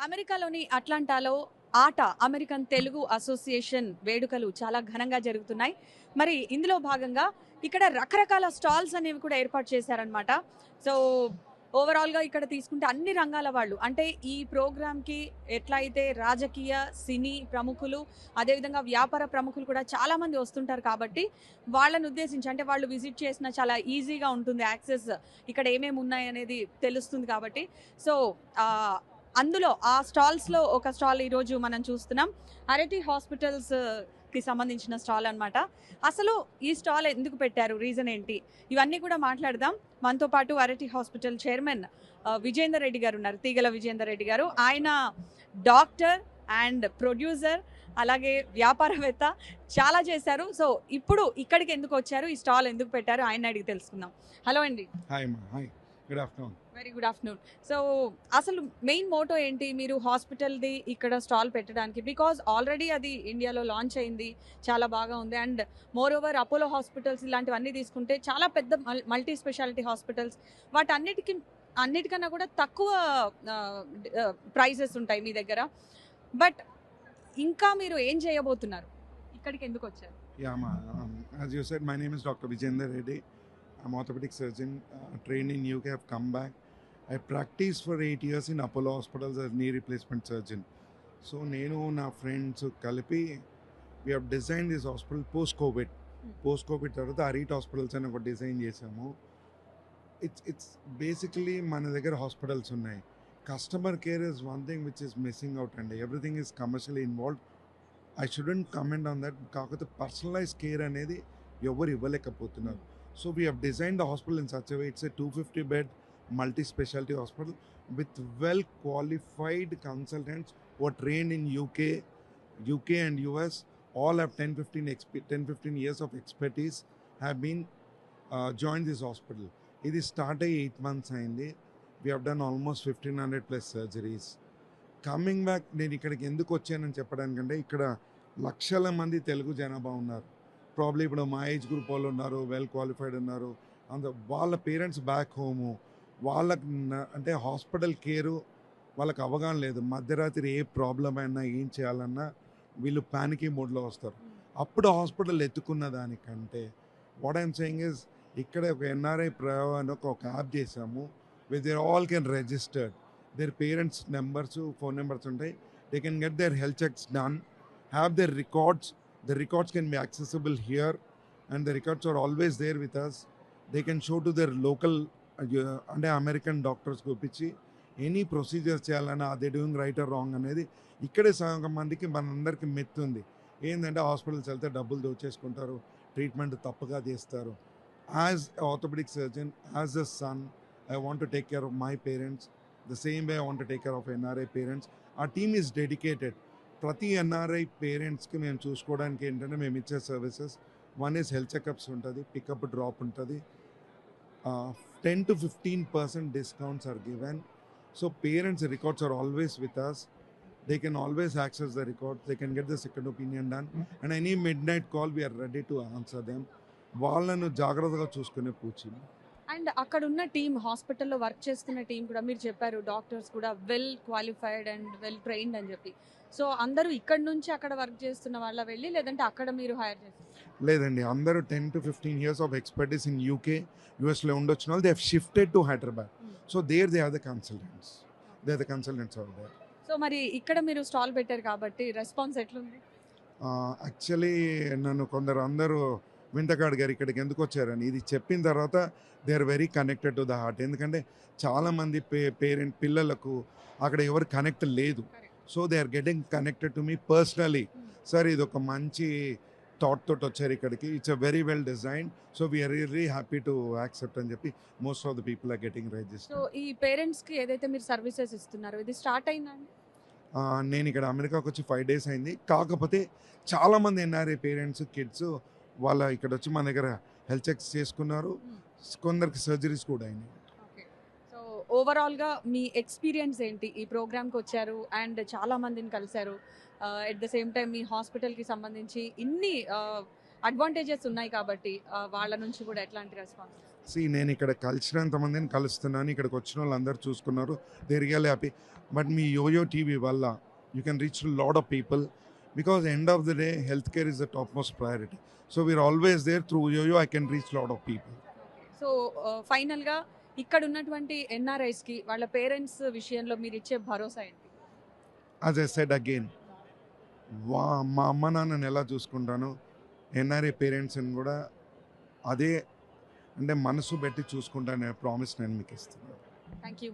అమెరికాలోని అట్లాంటాలో American Telugu association వేడుకలు చాలా ఘనంగా జరుగుతున్నాయి. మరి ఇందులో భాగంగా ఇక్కడ రకరకాల స్టాల్స్ అనేవి కూడా ఏర్పాటు చేశారనమాట. సో ఓవరాల్‌గా ఇక్కడ తీసుకుంటే అన్ని రంగాల వాళ్ళు అంటే ఈ ప్రోగ్రామ్‌కి ఎట్లా అయితే రాజకీయ, సినీ ప్రముఖులు, అదేవిధంగా వ్యాపార ప్రముఖులు కూడా చాలామంది వస్తుంటారు కాబట్టి వాళ్ళని ఉద్దేశించి అంటే వాళ్ళు విజిట్ చేసిన చాలా ఈజీగా ఉంటుంది యాక్సెస్. ఇక్కడ ఏమేమి ఉన్నాయనేది తెలుస్తుంది కాబట్టి. సో ఆహ్ అందులో ఆ స్టాల్స్‌లో ఒక స్టాల్ ఈరోజు మనం చూస్తున్నాం. అరటి హాస్పిటల్స్‌కి సంబంధించిన స్టాల్ అనమాట. అసలు ఈ స్టాల్ ఎందుకు పెట్టారు? రీజన్ ఏంటి? ఇవన్నీ కూడా మాట్లాడదాం. మనతో పాటు అరటి హాస్పిటల్ చైర్మన్ విజేందర్ రెడ్డి గారు ఉన్నారు. తీగల విజేందర్ రెడ్డి గారు. ఆయన డాక్టర్ అండ్ ప్రొడ్యూసర్ అలాగే వ్యాపారవేత్త చాలా చేశారు. సో ఇప్పుడు ఇక్కడికి ఎందుకు వచ్చారు? ఈ స్టాల్ ఎందుకు పెట్టారు? ఆయన్ని అడిగి తెలుసుకుందాం. హలో అండి. హాయ్ అమ్మా. Hi. Good afternoon. Very good afternoon. So అసలు మెయిన్ మోటో ఏంటి మీరు హాస్పిటల్‌ది ఇక్కడ స్టాల్ పెట్టడానికి? బికాజ్ ఆల్రెడీ అది ఇండియాలో లాంచ్ అయింది. చాలా బాగా ఉంది. And more over Apollo hospitals ఇలాంటివన్నీ తీసుకుంటే చాలా పెద్ద మల్టీ స్పెషాలిటీ హాస్పిటల్స్. అన్నిటికన్నా కూడా తక్కువ ప్రైజెస్ ఉంటాయి మీ దగ్గర. బట్ ఇంకా మీరు ఏం చేయబోతున్నారు? ఇక్కడికి ఎందుకు వచ్చారు? Yeah, అమ్మా. As you said, my name is Dr. Vijender Reddy. I'm orthopedic surgeon, trained in UK. I've come back. I practiced for 8 years in Apollo Hospitals as knee replacement surgeon. So, నేను నా friends కలిపి we have designed this hospital post-COVID. Post-COVID తర్వాత అరీట్ hospitals అని ఒక design చేసాము. It's basically మన దగ్గర hospitals ఉన్నాయి. Customer care is one thing which is missing out అండి. Everything is commercially involved. I shouldn't comment on that. కాకపోతే పర్సనలైజ్ కేర్ అనేది ఎవరు ఇవ్వలేకపోతున్నారు. So we have design the hospital in such way. It's a 250 bed multi specialty hospital with well qualified consultants who are trained in UK and US. All have 10-15 years of expertise have been joined this hospital. ఇది start అయ్యి 8 months అయింది. We have done almost 1500+ surgeries. Coming back నేను ఇక్కడికి ఎందుకు వచ్చానని చెప్పడానికంటే ఇక్కడ లక్షల మంది తెలుగు జనాభా ఉన్నారు. ప్రాబ్లీ ఇప్పుడు మా ఏజ్ గ్రూప్ వాళ్ళు ఉన్నారు, వెల్ క్వాలిఫైడ్ ఉన్నారు. వాళ్ళ పేరెంట్స్ బ్యాక్ హోము, వాళ్ళకి అంటే హాస్పిటల్ కేరు వాళ్ళకి అవగాహన లేదు. మధ్యరాత్రి ఏ ప్రాబ్లం అయినా ఏం చేయాలన్నా వీళ్ళు ప్యానికీ మోడ్లో వస్తారు. అప్పుడు హాస్పిటల్ ఎత్తుకున్న దానికంటే వాట్ ఐఎమ్ సెయింగ్ ఇస్ ఇక్కడ ఒక ఎన్ఆర్ఐ ప్రయో అని ఒక యాప్ చేసాము. With their all can registered. their parents numbers, phone numbers ఉంటాయి. They can get their health checks done, have their records. The records can be accessible here and the records are always there with us. They can show to their local అంటే American doctors చూపించి any procedures చేయాలన్నా అదే doing right are wrong అనేది ఇక్కడే సగం మందికి మనందరికీ మెత్తుంది. ఏంటంటే హాస్పిటల్స్ వెళ్తే డబ్బులు దోచేసుకుంటారు, ట్రీట్మెంట్ తప్పుగా చేస్తారు. As orthopaedic surgeon, as a son, I want to take care of my parents. The same way I want to take care of NRI parents. Our team is dedicated. ప్రతి NRI పేరెంట్స్కి మేము చూసుకోవడానికి ఏంటంటే మేము ఇచ్చే services 1 is health checkups ఉంటుంది, pickup drop ఉంటుంది. 10-15% discounts are given. So parents records are always with us. They can always access the records. They can get the second opinion done and any midnight call we are ready to answer them. వాళ్ళను జాగ్రత్తగా చూసుకునే పూచి. And అక్కడ ఉన్న team, హాస్పిటల్లో work చేస్తున్న team కూడా మీరు చెప్పారు డాక్టర్స్ కూడా well qualified and well trained అని చెప్పి. సో అందరూ ఇక్కడ నుంచి అక్కడ వర్క్ చేస్తున్న వాళ్ళ వెళ్ళి లేదంటే అక్కడ మీరు హైర్ చేస్తారు? లేదండి, అందరూ 10-15 years of expertise in UK, USలో ఉండొచ్చిన వాళ్ళు they have shifted to Hyderabad. So they are the consultants. They are the consultants are there. సో మరి ఇక్కడ మీరు స్టాల్ పెట్టారు కాబట్టి రెస్పాన్స్ ఎట్లుంది? యాక్చువల్లీ నన్ను కొందరు అందరూ వింతకాడు గారు ఇక్కడికి ఎందుకు వచ్చారని ఇది చెప్పిన తర్వాత they are very connected to the heart. ఎందుకంటే చాలామంది పిల్లలకు అక్కడ ఎవరు కనెక్ట్ లేదు. So they are getting connected to me personally. Sir ఇది ఒక మంచి థాట్ తోటి వచ్చారు ఇక్కడికి. It's a very well design. So we are really happy to accept అని చెప్పి most of the people are getting registered. So ఈ పేరెంట్స్కి ఏదైతే మీరు సర్వీసెస్ ఇస్తున్నారో ఇది స్టార్ట్ అయిందండి? నేను ఇక్కడ అమెరికాకి వచ్చి 5 days అయింది. కాకపోతే చాలామంది ఎన్ఆర్ఐ పేరెంట్స్, కిడ్స్ వాళ్ళ ఇక్కడ వచ్చి మన దగ్గర హెల్త్ చెక్స్ చేసుకున్నారు. కొందరికి సర్జరీస్ కూడా అయినాయి. సో ఓవరాల్గా మీ ఎక్స్పీరియన్స్ ఏంటి? ఈ ప్రోగ్రామ్కి వచ్చారు అండ్ చాలా మందిని కలిశారు. ఎట్ ద సేమ్ టైం మీ హాస్పిటల్కి సంబంధించి ఇన్ని అడ్వాంటేజెస్ ఉన్నాయి కాబట్టి వాళ్ళ నుంచి కూడా ఎట్లాంటి రెస్పాన్స్? నేను ఇక్కడ కలిసినంత మందిని కలుస్తున్నాను, ఇక్కడికి వచ్చిన వాళ్ళందరూ చూసుకున్నారు, దే రియల్ హ్యాపీ. బట్ మీ యోయో టీవీ వల్ల you can reach lot of people because end of the day health care is the top most priority. So we're always there through YoYo I can reach lot of people. So ఫైనల్గా ఇక్కడ ఉన్నటువంటి ఎన్ఆర్ఐస్కి వాళ్ళ parents విషయంలో మీరు ఇచ్చే భరోసా ఏంటి? As I said again, మా అమ్మ నాన్నని ఎలా చూసుకుంటానో ఎన్ఆర్ఐ పేరెంట్స్ని కూడా అదే అంటే మనసు పెట్టి చూసుకుంటానే ప్రామిస్ నేను మీకు ఇస్తున్నాను. Thank you.